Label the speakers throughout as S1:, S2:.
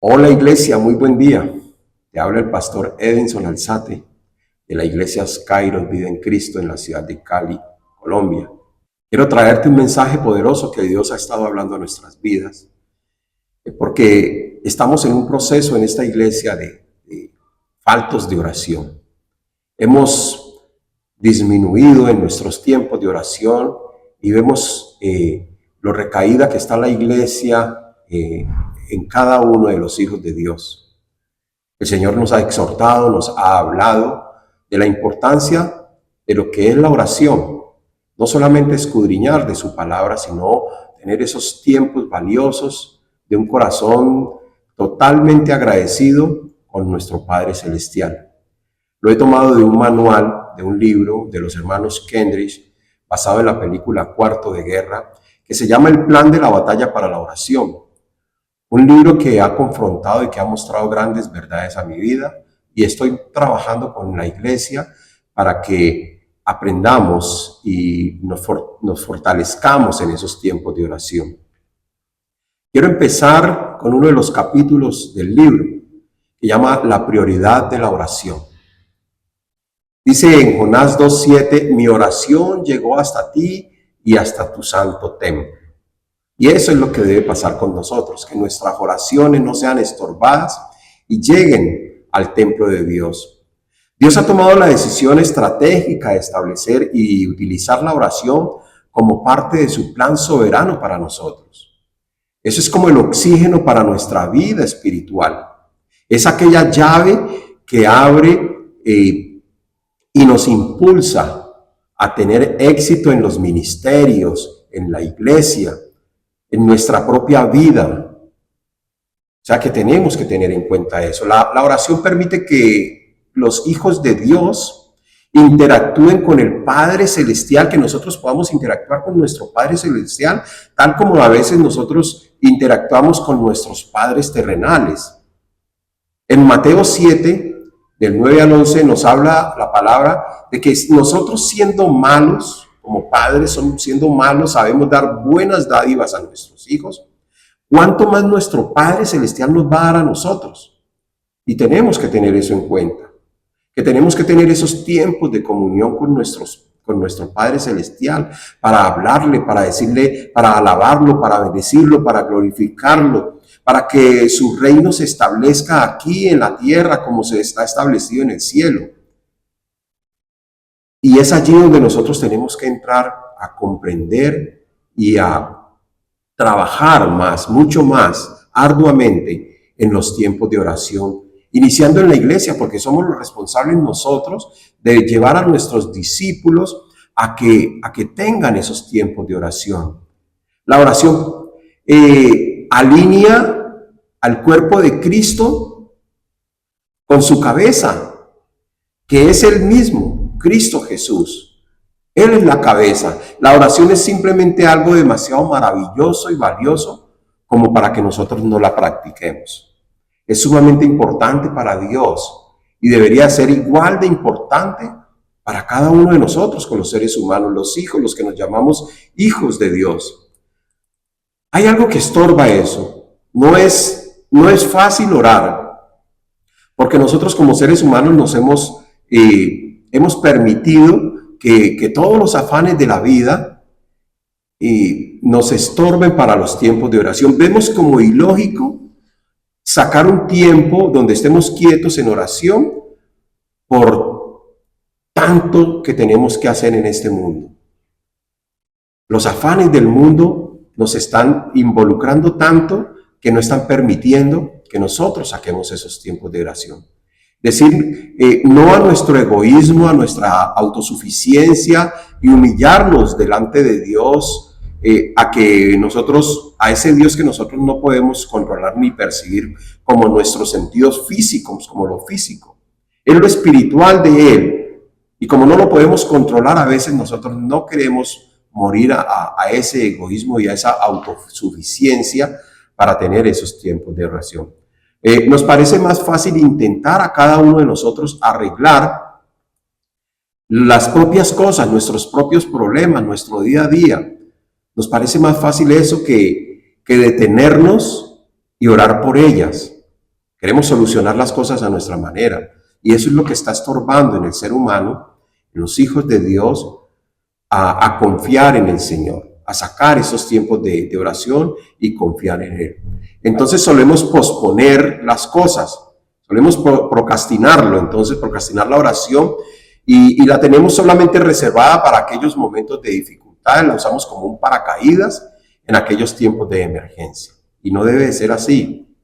S1: Hola iglesia, muy buen día. Te habla el pastor Edinson Alzate de la iglesia Kairos Vida en Cristo en la ciudad de Cali, Colombia. Quiero traerte un mensaje poderoso que Dios ha estado hablando a nuestras vidas, porque estamos en un proceso en esta iglesia de faltos de oración. Hemos disminuido en nuestros tiempos de oración y vemos lo recaída que está la iglesia en cada uno de los hijos de Dios. El Señor nos ha exhortado, nos ha hablado de la importancia de lo que es la oración. No solamente escudriñar de su palabra, sino tener esos tiempos valiosos de un corazón totalmente agradecido con nuestro Padre Celestial. Lo he tomado de un manual, de un libro de los hermanos Kendrick, basado en la película Cuarto de Guerra, que se llama El Plan de la Batalla para la Oración. Un libro que ha confrontado y que ha mostrado grandes verdades a mi vida, y estoy trabajando con la iglesia para que aprendamos y nos fortalezcamos en esos tiempos de oración. Quiero empezar con uno de los capítulos del libro, que llama La prioridad de la oración. Dice en Jonás 2:7, mi oración llegó hasta ti y hasta tu santo templo. Y eso es lo que debe pasar con nosotros, que nuestras oraciones no sean estorbadas y lleguen al templo de Dios. Dios ha tomado la decisión estratégica de establecer y utilizar la oración como parte de su plan soberano para nosotros. Eso es como el oxígeno para nuestra vida espiritual. Es aquella llave que abre y nos impulsa a tener éxito en los ministerios, en la iglesia, en nuestra propia vida. O sea que tenemos que tener en cuenta eso. La oración permite que los hijos de Dios interactúen con el Padre Celestial, que nosotros podamos interactuar con nuestro Padre Celestial, tal como a veces nosotros interactuamos con nuestros padres terrenales. En Mateo 7, del 9 al 11, nos habla la palabra de que nosotros siendo malos, como padres, siendo malos, sabemos dar buenas dádivas a nuestros hijos. ¿Cuánto más nuestro Padre Celestial nos va a dar a nosotros? Y tenemos que tener eso en cuenta, que tenemos que tener esos tiempos de comunión con nuestro Padre Celestial, para hablarle, para decirle, para alabarlo, para bendecirlo, para glorificarlo, para que su reino se establezca aquí en la tierra como se está establecido en el cielo. Y es allí donde nosotros tenemos que entrar a comprender y a trabajar más, mucho más arduamente en los tiempos de oración, iniciando en la iglesia, porque somos los responsables nosotros de llevar a nuestros discípulos a que tengan esos tiempos de oración. La oración alinea al cuerpo de Cristo con su cabeza, que es el mismo, Cristo Jesús. Él es la cabeza. La oración es simplemente algo demasiado maravilloso y valioso como para que nosotros no la practiquemos. Es sumamente importante para Dios y debería ser igual de importante para cada uno de nosotros, con los seres humanos, los hijos, los que nos llamamos hijos de Dios. Hay algo que estorba eso. No es fácil orar, porque nosotros como seres humanos nos hemos permitido que todos los afanes de la vida nos estorben para los tiempos de oración. Vemos como ilógico sacar un tiempo donde estemos quietos en oración por tanto que tenemos que hacer en este mundo. Los afanes del mundo nos están involucrando tanto que no están permitiendo que nosotros saquemos esos tiempos de oración. Decir no a nuestro egoísmo, a nuestra autosuficiencia y humillarnos delante de Dios, a ese Dios que nosotros no podemos controlar ni percibir como nuestros sentidos físicos, como lo físico. Es lo espiritual de Él. Y como no lo podemos controlar, a veces nosotros no queremos morir a ese egoísmo y a esa autosuficiencia para tener esos tiempos de oración. Nos parece más fácil intentar a cada uno de nosotros arreglar las propias cosas, nuestros propios problemas, nuestro día a día. Nos parece más fácil eso que detenernos y orar por ellas. Queremos solucionar las cosas a nuestra manera. Y eso es lo que está estorbando en el ser humano, en los hijos de Dios, a confiar en el Señor, a sacar esos tiempos de oración y confiar en Él. Entonces solemos posponer las cosas, solemos procrastinarlo, entonces procrastinar la oración y la tenemos solamente reservada para aquellos momentos de dificultad, la usamos como un paracaídas en aquellos tiempos de emergencia. Y no debe de ser así.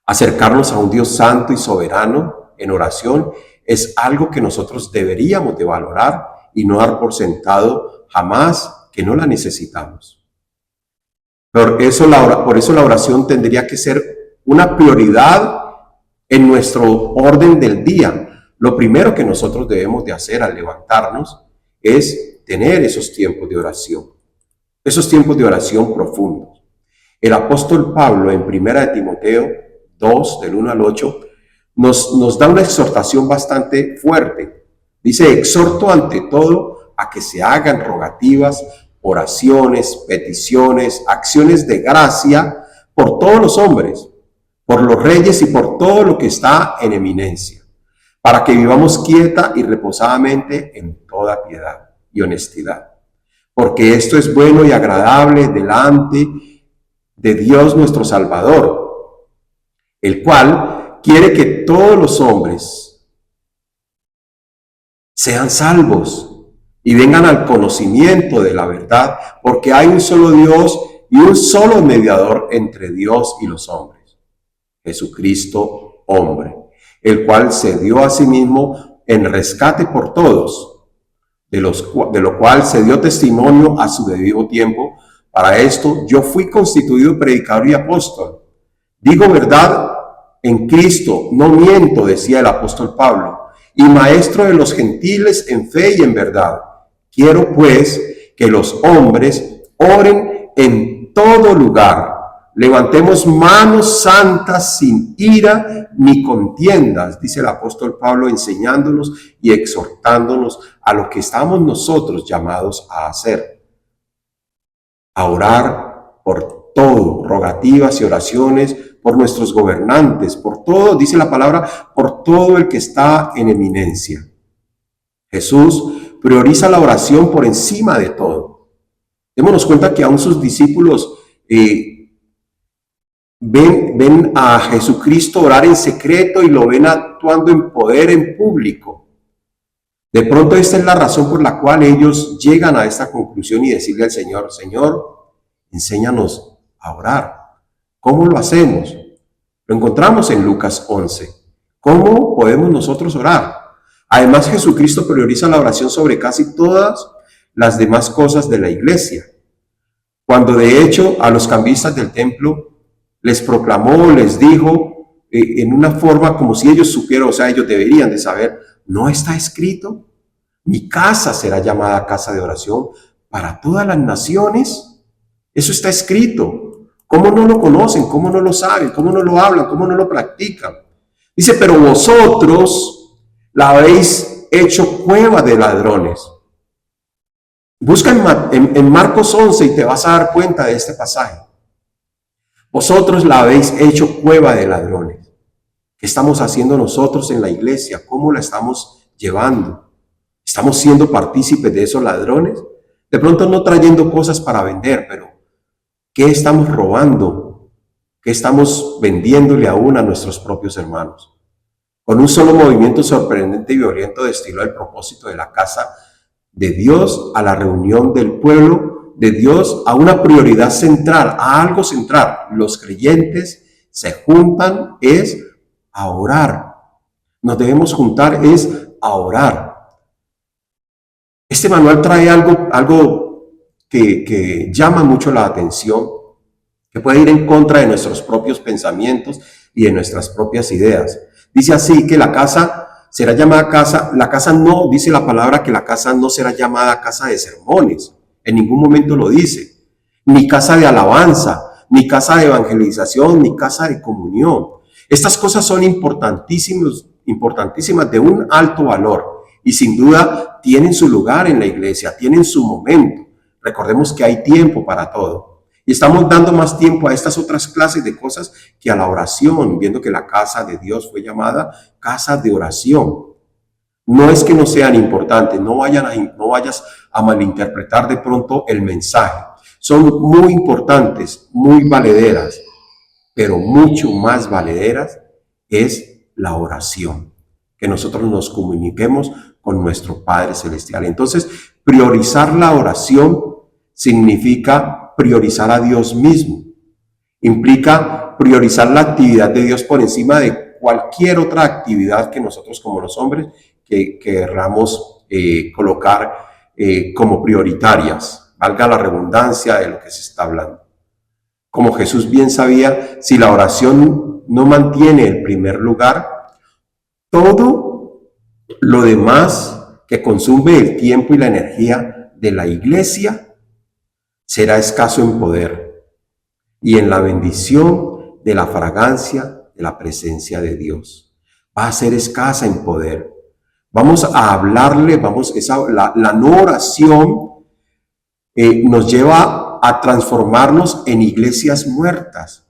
S1: Acercarnos a un Dios santo y soberano en oración es algo que nosotros deberíamos de valorar y no dar por sentado jamás que no la necesitamos. Por eso la oración tendría que ser una prioridad en nuestro orden del día. Lo primero que nosotros debemos de hacer al levantarnos es tener esos tiempos de oración profundos. El apóstol Pablo en 1 Timoteo 2, del 1 al 8, nos da una exhortación bastante fuerte. Dice: exhorto ante todo a que se hagan rogativas, oraciones, peticiones, acciones de gracia por todos los hombres, por los reyes y por todo lo que está en eminencia, para que vivamos quieta y reposadamente en toda piedad y honestidad. Porque esto es bueno y agradable delante de Dios nuestro Salvador, el cual quiere que todos los hombres sean salvos y vengan al conocimiento de la verdad, porque hay un solo Dios y un solo mediador entre Dios y los hombres, Jesucristo hombre, el cual se dio a sí mismo en rescate por todos, de lo cual se dio testimonio a su debido tiempo. Para esto yo fui constituido predicador y apóstol. Digo verdad en Cristo, no miento, decía el apóstol Pablo, y maestro de los gentiles en fe y en verdad. Quiero pues que los hombres oren en todo lugar. Levantemos manos santas sin ira ni contiendas, dice el apóstol Pablo, enseñándonos y exhortándonos a lo que estamos nosotros llamados a hacer. A orar por todo, rogativas y oraciones por nuestros gobernantes, por todo, dice la palabra, por todo el que está en eminencia. Jesús prioriza la oración por encima de todo. Démonos cuenta que aún sus discípulos ven a Jesucristo orar en secreto y lo ven actuando en poder en público. De pronto esta es la razón por la cual ellos llegan a esta conclusión y decirle al Señor: Señor, enséñanos a orar. ¿Cómo lo hacemos? Lo encontramos en Lucas 11. ¿Cómo podemos nosotros orar? Además, Jesucristo prioriza la oración sobre casi todas las demás cosas de la iglesia. Cuando de hecho a los cambistas del templo les proclamó, les dijo en una forma como si ellos supieran, o sea, ellos deberían de saber: ¿no está escrito? Mi casa será llamada casa de oración para todas las naciones. Eso está escrito. ¿Cómo no lo conocen? ¿Cómo no lo saben? ¿Cómo no lo hablan? ¿Cómo no lo practican? Dice: pero vosotros la habéis hecho cueva de ladrones. Busca en Marcos 11 y te vas a dar cuenta de este pasaje. Vosotros la habéis hecho cueva de ladrones. ¿Qué estamos haciendo nosotros en la iglesia? ¿Cómo la estamos llevando? ¿Estamos siendo partícipes de esos ladrones? De pronto no trayendo cosas para vender, pero ¿qué estamos robando? ¿Qué estamos vendiéndole aún a nuestros propios hermanos? Con un solo movimiento sorprendente y violento destiló el propósito de la casa de Dios a la reunión del pueblo de Dios, a una prioridad central, a algo central. Los creyentes se juntan es a orar. Nos debemos juntar es a orar. Este manual trae algo que llama mucho la atención, que puede ir en contra de nuestros propios pensamientos y de nuestras propias ideas. Dice así que la casa será llamada casa, la casa no, dice la palabra que la casa no será llamada casa de sermones, en ningún momento lo dice, ni casa de alabanza, ni casa de evangelización, ni casa de comunión. Estas cosas son importantísimas de un alto valor y sin duda tienen su lugar en la iglesia, tienen su momento. Recordemos que hay tiempo para todo. Y estamos dando más tiempo a estas otras clases de cosas que a la oración, viendo que la casa de Dios fue llamada casa de oración. No es que no sean importantes, no vayas a malinterpretar de pronto el mensaje. Son muy importantes, muy valederas, pero mucho más valederas es la oración, que nosotros nos comuniquemos con nuestro Padre Celestial. Entonces, priorizar la oración significa priorizar a Dios mismo. Implica priorizar la actividad de Dios por encima de cualquier otra actividad que nosotros como los hombres que querramos colocar como prioritarias. Valga la redundancia de lo que se está hablando. Como Jesús bien sabía, si la oración no mantiene el primer lugar, todo lo demás que consume el tiempo y la energía de la iglesia será escaso en poder y en la bendición de la fragancia de la presencia de Dios. Va a ser escasa en poder. Vamos a hablarle, la no oración nos lleva a transformarnos en iglesias muertas,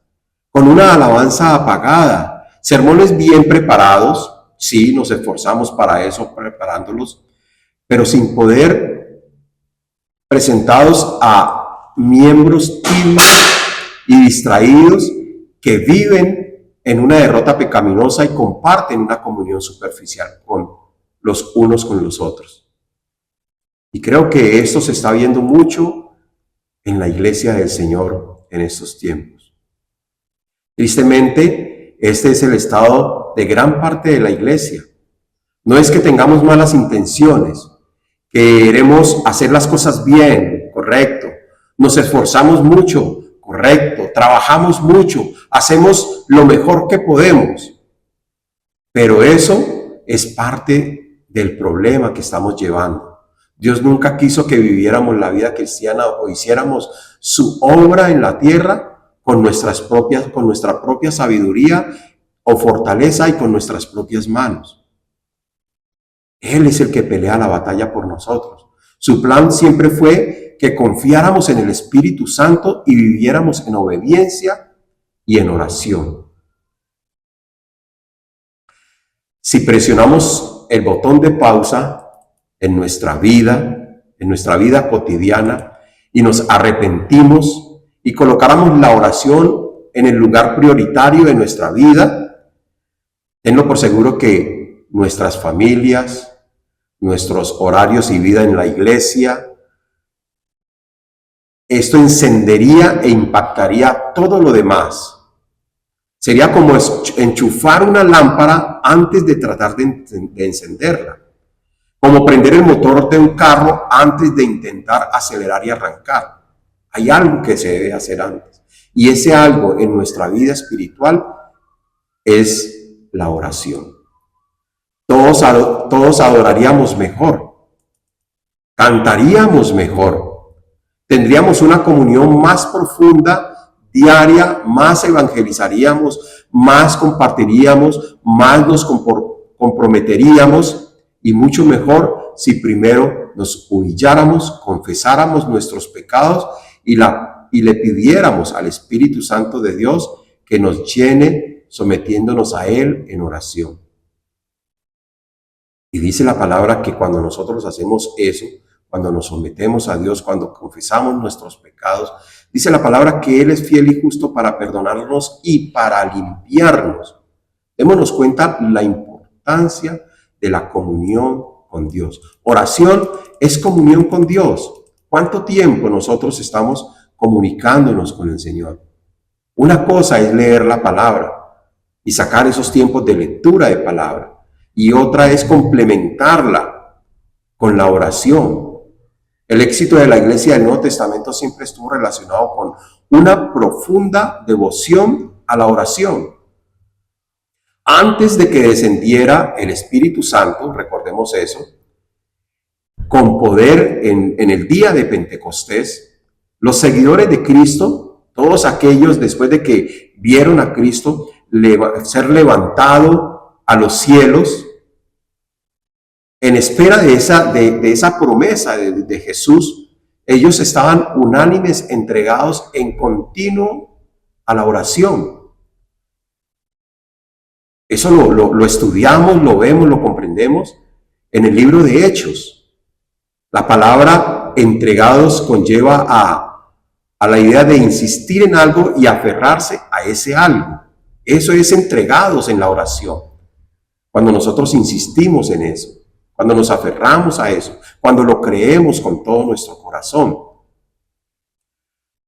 S1: con una alabanza apagada, sermones bien preparados, sí, nos esforzamos para eso, preparándolos, pero sin poder, presentados a miembros tibios y distraídos que viven en una derrota pecaminosa y comparten una comunión superficial con los unos con los otros. Y creo que esto se está viendo mucho en la iglesia del Señor en estos tiempos. Tristemente, este es el estado de gran parte de la iglesia. No es que tengamos malas intenciones, queremos hacer las cosas bien, correcto, nos esforzamos mucho, correcto, trabajamos mucho, hacemos lo mejor que podemos, pero eso es parte del problema que estamos llevando. Dios nunca quiso que viviéramos la vida cristiana o hiciéramos su obra en la tierra con nuestra propia sabiduría o fortaleza y con nuestras propias manos. Él es el que pelea la batalla por nosotros. Su plan siempre fue que confiáramos en el Espíritu Santo y viviéramos en obediencia y en oración. Si presionamos el botón de pausa en nuestra vida cotidiana, y nos arrepentimos y colocáramos la oración en el lugar prioritario de nuestra vida, tenlo por seguro que nuestras familias, nuestros horarios y vida en la iglesia, esto encendería e impactaría todo lo demás. Sería como enchufar una lámpara antes de tratar de encenderla. Como prender el motor de un carro antes de intentar acelerar y arrancar. Hay algo que se debe hacer antes. Y ese algo en nuestra vida espiritual es la oración. Todos adoraríamos mejor. Cantaríamos mejor. Tendríamos una comunión más profunda, diaria, más evangelizaríamos, más compartiríamos, más nos comprometeríamos. Y mucho mejor si primero nos humilláramos, confesáramos nuestros pecados y le pidiéramos al Espíritu Santo de Dios que nos llene sometiéndonos a Él en oración. Y dice la palabra que cuando nosotros hacemos eso, cuando nos sometemos a Dios, cuando confesamos nuestros pecados, dice la palabra que Él es fiel y justo para perdonarnos y para limpiarnos. Démonos cuenta la importancia de la comunión con Dios. Oración es comunión con Dios. ¿Cuánto tiempo nosotros estamos comunicándonos con el Señor? Una cosa es leer la palabra y sacar esos tiempos de lectura de palabra, y otra es complementarla con la oración. El éxito de la iglesia del Nuevo Testamento siempre estuvo relacionado con una profunda devoción a la oración. Antes de que descendiera el Espíritu Santo, recordemos eso, con poder en el día de Pentecostés, los seguidores de Cristo, todos aquellos después de que vieron a Cristo ser levantado a los cielos, en espera de esa promesa de Jesús, Ellos estaban unánimes, entregados en continuo a la oración. Eso lo estudiamos, lo vemos, lo comprendemos en el libro de Hechos. La palabra entregados conlleva a la idea de insistir en algo y aferrarse a ese algo. Eso es entregados en la oración. Cuando nosotros insistimos en eso, cuando nos aferramos a eso, cuando lo creemos con todo nuestro corazón.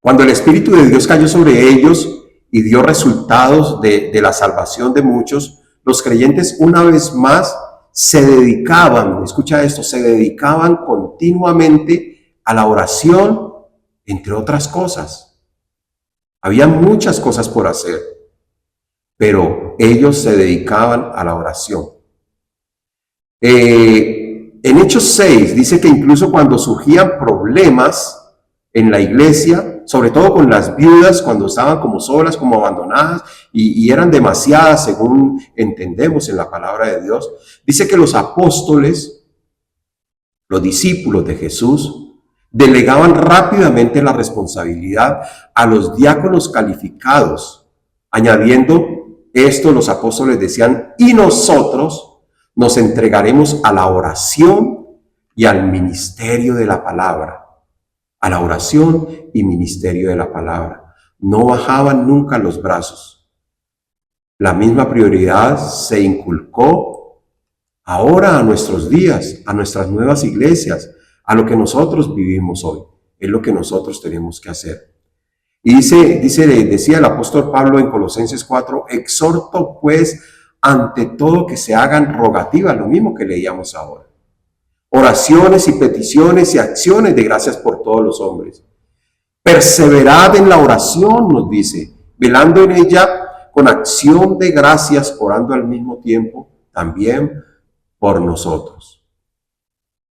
S1: Cuando el Espíritu de Dios cayó sobre ellos y dio resultados de la salvación de muchos, los creyentes una vez más se dedicaban, escucha esto, se dedicaban continuamente a la oración, entre otras cosas. Había muchas cosas por hacer, pero ellos se dedicaban a la oración. En Hechos 6 dice que incluso cuando surgían problemas en la iglesia, sobre todo con las viudas, cuando estaban como solas, como abandonadas, y eran demasiadas según entendemos en la palabra de Dios, dice que los apóstoles, los discípulos de Jesús, delegaban rápidamente la responsabilidad a los diáconos calificados, añadiendo esto, los apóstoles decían, y nosotros nos entregaremos a la oración y al ministerio de la palabra. A la oración y ministerio de la palabra. No bajaban nunca los brazos. La misma prioridad se inculcó ahora a nuestros días, a nuestras nuevas iglesias, a lo que nosotros vivimos hoy. Es lo que nosotros tenemos que hacer. Y decía el apóstol Pablo en Colosenses 4, exhorto pues ante todo que se hagan rogativas, lo mismo que leíamos ahora. Oraciones y peticiones y acciones de gracias por todos los hombres. Perseverad en la oración, nos dice, velando en ella con acción de gracias, orando al mismo tiempo también por nosotros.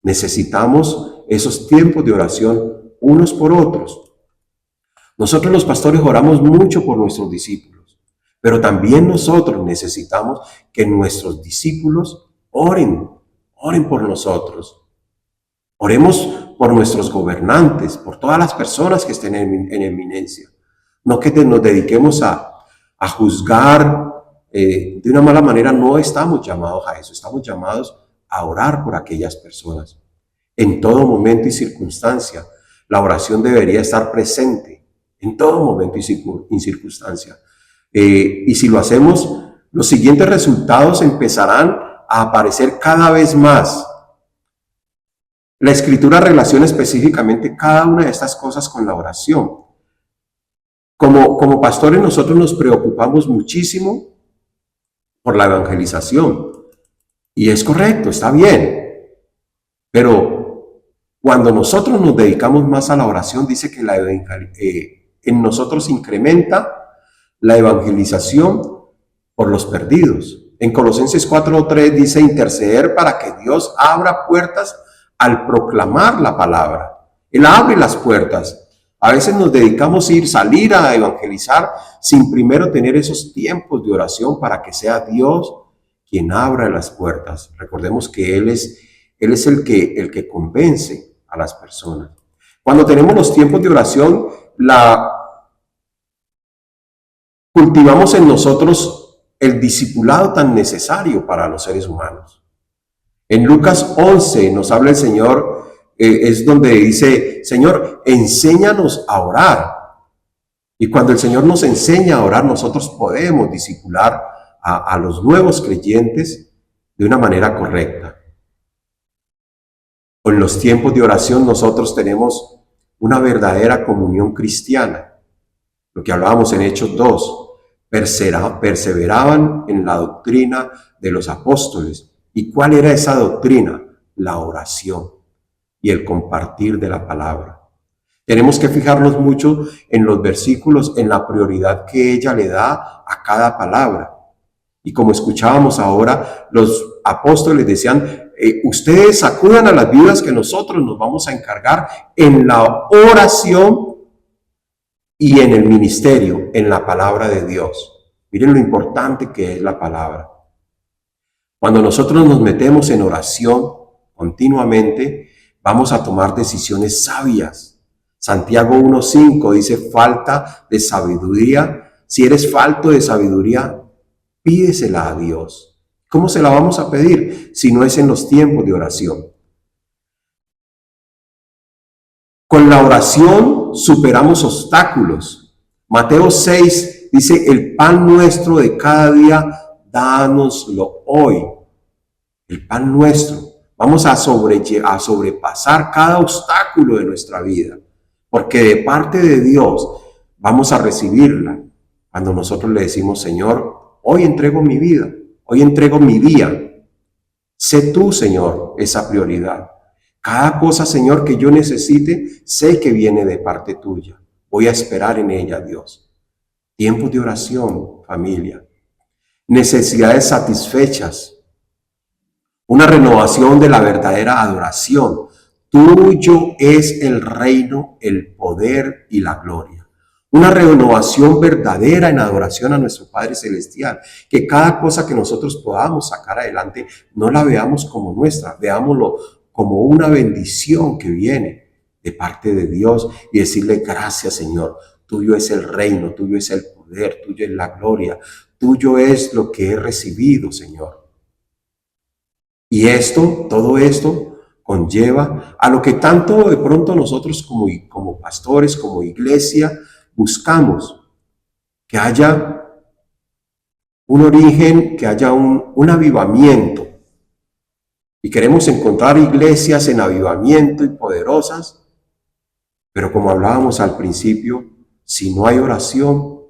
S1: Necesitamos esos tiempos de oración unos por otros. Nosotros los pastores oramos mucho por nuestros discípulos, pero también nosotros necesitamos que nuestros discípulos oren por nosotros. Oremos por nuestros gobernantes, por todas las personas que estén en eminencia. No que nos dediquemos a juzgar de una mala manera. No estamos llamados a eso. Estamos llamados a orar por aquellas personas. En todo momento y circunstancia, la oración debería estar presente. En todo momento y circunstancia. Y si lo hacemos, los siguientes resultados empezarán a aparecer cada vez más. La Escritura relaciona específicamente cada una de estas cosas con la oración. Como pastores nosotros nos preocupamos muchísimo por la evangelización. Y es correcto, está bien. Pero cuando nosotros nos dedicamos más a la oración, dice que en nosotros incrementa la evangelización por los perdidos. En Colosenses 4:3 dice interceder para que Dios abra puertas al proclamar la palabra. Él abre las puertas. A veces nos dedicamos a salir a evangelizar sin primero tener esos tiempos de oración para que sea Dios quien abra las puertas. Recordemos que Él es el que convence a las personas. Cuando tenemos los tiempos de oración, cultivamos en nosotros el discipulado tan necesario para los seres humanos. En Lucas 11 nos habla el Señor, es donde dice, Señor, enséñanos a orar. Y cuando el Señor nos enseña a orar, nosotros podemos discipular a los nuevos creyentes de una manera correcta. En los tiempos de oración nosotros tenemos una verdadera comunión cristiana. Lo que hablábamos en Hechos 2, perseveraban en la doctrina de los apóstoles. ¿Y cuál era esa doctrina? La oración y el compartir de la palabra. Tenemos que fijarnos mucho en los versículos, en la prioridad que ella le da a cada palabra. Y como escuchábamos ahora, los apóstoles decían, ustedes acudan a las viudas que nosotros nos vamos a encargar en la oración y en el ministerio, en la palabra de Dios. Miren lo importante que es la palabra. Cuando nosotros nos metemos en oración continuamente, vamos a tomar decisiones sabias. Santiago 1:5 dice, falta de sabiduría. Si eres falto de sabiduría, pídesela a Dios. ¿Cómo se la vamos a pedir si no es en los tiempos de oración? Con la oración superamos obstáculos. Mateo 6 dice, el pan nuestro de cada día, dánoslo hoy. El pan nuestro. Vamos a sobrepasar cada obstáculo de nuestra vida, porque de parte de Dios vamos a recibirla cuando nosotros le decimos, Señor, hoy entrego mi vida, hoy entrego mi día. Sé tú, Señor, esa prioridad. Cada cosa, Señor, que yo necesite, sé que viene de parte tuya. Voy a esperar en ella, Dios. Tiempos de oración, familia. Necesidades satisfechas. Una renovación de la verdadera adoración. Tuyo es el reino, el poder y la gloria. Una renovación verdadera en adoración a nuestro Padre Celestial. Que cada cosa que nosotros podamos sacar adelante no la veamos como nuestra, veámoslo como una bendición que viene de parte de Dios y decirle gracias, Señor. Tuyo es el reino, tuyo es el poder, tuyo es la gloria, tuyo es lo que he recibido, Señor. Y todo esto conlleva a lo que tanto de pronto nosotros como pastores, como iglesia, buscamos, que haya un origen, que haya un avivamiento. Y queremos encontrar iglesias en avivamiento y poderosas, pero como hablábamos al principio, si no hay oración,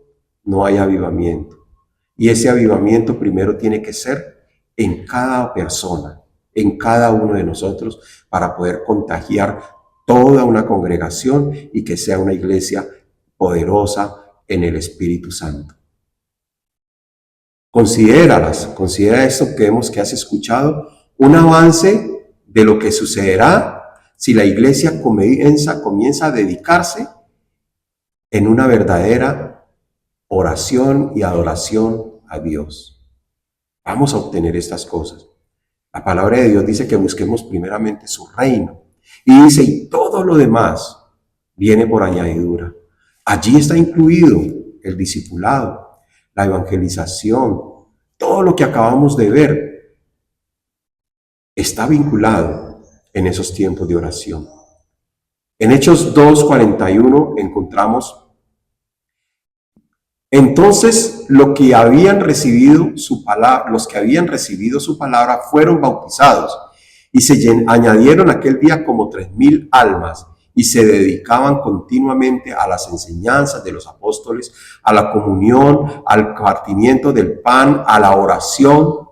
S1: no hay avivamiento. Y ese avivamiento primero tiene que ser en cada persona, en cada uno de nosotros, para poder contagiar toda una congregación y que sea una iglesia poderosa en el Espíritu Santo. Considera esto que has escuchado, un avance de lo que sucederá si la iglesia comienza a dedicarse en una verdadera oración y adoración a Dios. Vamos a obtener estas cosas. La palabra de Dios dice que busquemos primeramente su reino. Y dice, y todo lo demás viene por añadidura. Allí está incluido el discipulado, la evangelización, todo lo que acabamos de ver está vinculado en esos tiempos de oración. En Hechos 2:41 encontramos, entonces los que habían recibido su palabra fueron bautizados y se añadieron aquel día como 3,000 almas y se dedicaban continuamente a las enseñanzas de los apóstoles, a la comunión, al partimiento del pan, a la oración.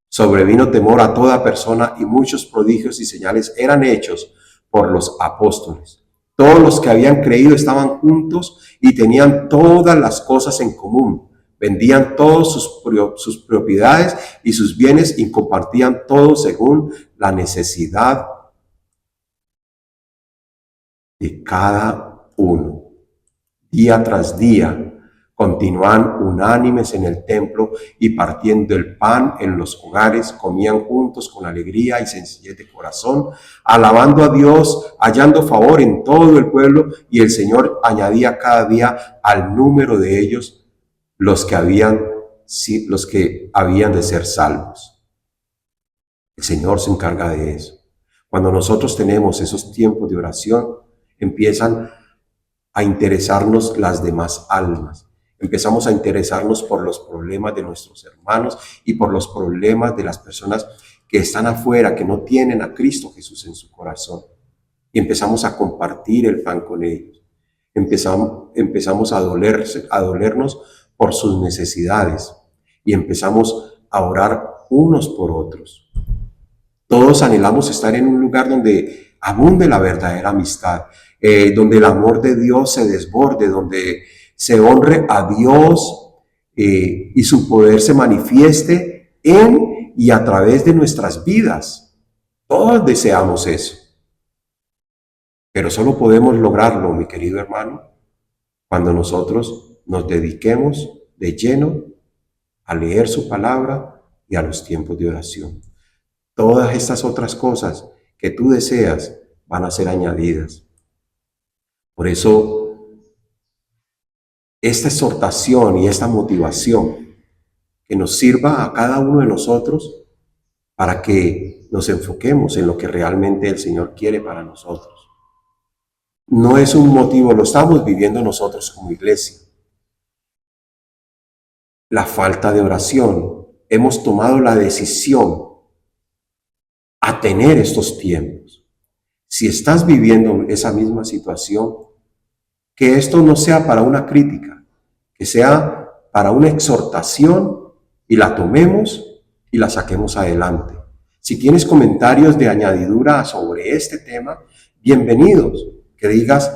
S1: Sobrevino temor a toda persona y muchos prodigios y señales eran hechos por los apóstoles. Todos los que habían creído estaban juntos y tenían todas las cosas en común. Vendían todas sus propiedades y sus bienes y compartían todo según la necesidad de cada uno. Día tras día continuaban unánimes en el templo y partiendo el pan en los hogares, comían juntos con alegría y sencillez de corazón, alabando a Dios, hallando favor en todo el pueblo, y el Señor añadía cada día al número de ellos los que habían de ser salvos. El Señor se encarga de eso. Cuando nosotros tenemos esos tiempos de oración, empiezan a interesarnos las demás almas. Empezamos a interesarnos por los problemas de nuestros hermanos y por los problemas de las personas que están afuera, que no tienen a Cristo Jesús en su corazón. Y empezamos a compartir el pan con ellos. Empezamos a dolernos por sus necesidades y empezamos a orar unos por otros. Todos anhelamos estar en un lugar donde abunde la verdadera amistad, donde el amor de Dios se desborde, donde se honre a Dios y su poder se manifieste en y a través de nuestras vidas. Todos deseamos eso. Pero solo podemos lograrlo, mi querido hermano, cuando nosotros nos dediquemos de lleno a leer su palabra y a los tiempos de oración. Todas estas otras cosas que tú deseas van a ser añadidas. Por eso, esta exhortación y esta motivación que nos sirva a cada uno de nosotros para que nos enfoquemos en lo que realmente el Señor quiere para nosotros. No es un motivo, lo estamos viviendo nosotros como iglesia. La falta de oración. Hemos tomado la decisión a tener estos tiempos. Si estás viviendo esa misma situación, que esto no sea para una crítica, que sea para una exhortación y la tomemos y la saquemos adelante. Si tienes comentarios de añadidura sobre este tema, bienvenidos. Que digas,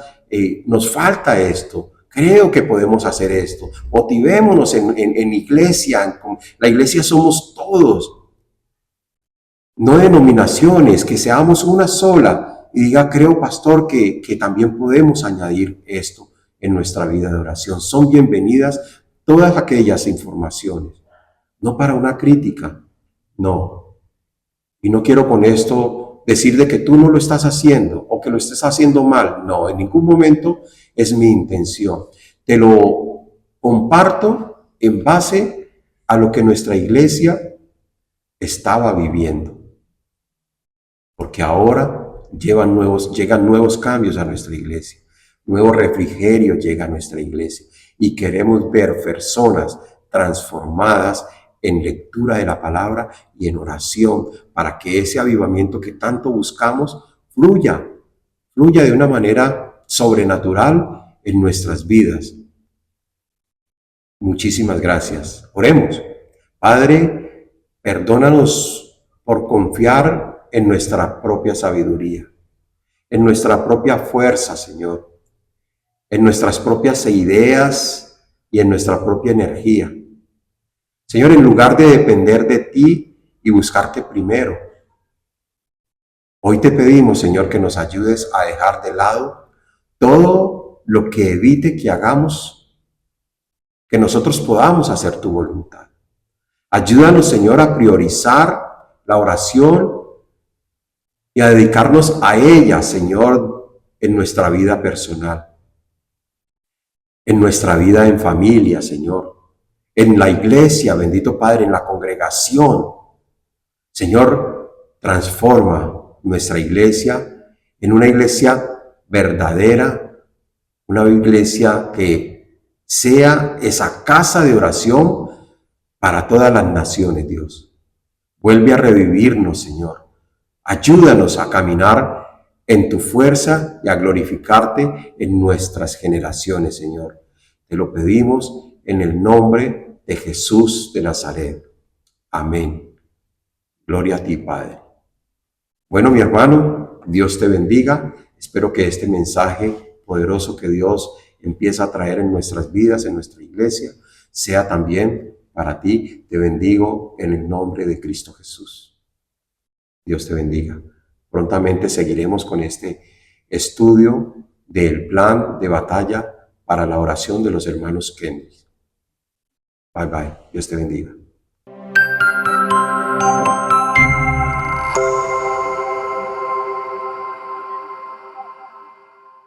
S1: nos falta esto, creo que podemos hacer esto, motivémonos en iglesia, la iglesia somos todos, no denominaciones, que seamos una sola y diga, creo, pastor, que también podemos añadir esto en nuestra vida de oración. Son bienvenidas todas aquellas informaciones, no para una crítica, no. Y no quiero con esto decir de que tú no lo estás haciendo o que lo estés haciendo mal, no, en ningún momento es mi intención. Te lo comparto en base a lo que nuestra iglesia estaba viviendo. Porque ahora llegan nuevos cambios a nuestra iglesia, nuevo refrigerio llega a nuestra iglesia y queremos ver personas transformadas en lectura de la palabra y en oración para que ese avivamiento que tanto buscamos fluya de una manera sobrenatural en nuestras vidas. Muchísimas gracias. Oremos. Padre, perdónanos por confiar en nuestra propia sabiduría, en nuestra propia fuerza, Señor, en nuestras propias ideas y en nuestra propia energía. Señor, en lugar de depender de ti y buscarte primero, hoy te pedimos, Señor, que nos ayudes a dejar de lado todo lo que evite que hagamos, que nosotros podamos hacer tu voluntad. Ayúdanos, Señor, a priorizar la oración y a dedicarnos a ella, Señor, en nuestra vida personal, en nuestra vida en familia, Señor, en la iglesia, bendito Padre, en la congregación. Señor, transforma nuestra iglesia en una iglesia verdadera, una iglesia que sea esa casa de oración para todas las naciones, Dios. Vuelve a revivirnos, Señor. Ayúdanos a caminar en tu fuerza y a glorificarte en nuestras generaciones, Señor. Te lo pedimos en el nombre de Jesús de Nazaret. Amén. Gloria a ti, Padre. Bueno, mi hermano, Dios te bendiga. Espero que este mensaje poderoso que Dios empieza a traer en nuestras vidas, en nuestra iglesia, sea también para ti. Te bendigo en el nombre de Cristo Jesús. Dios te bendiga. Prontamente seguiremos con este estudio del plan de batalla para la oración de los hermanos Kennedy. Bye bye. Dios te bendiga.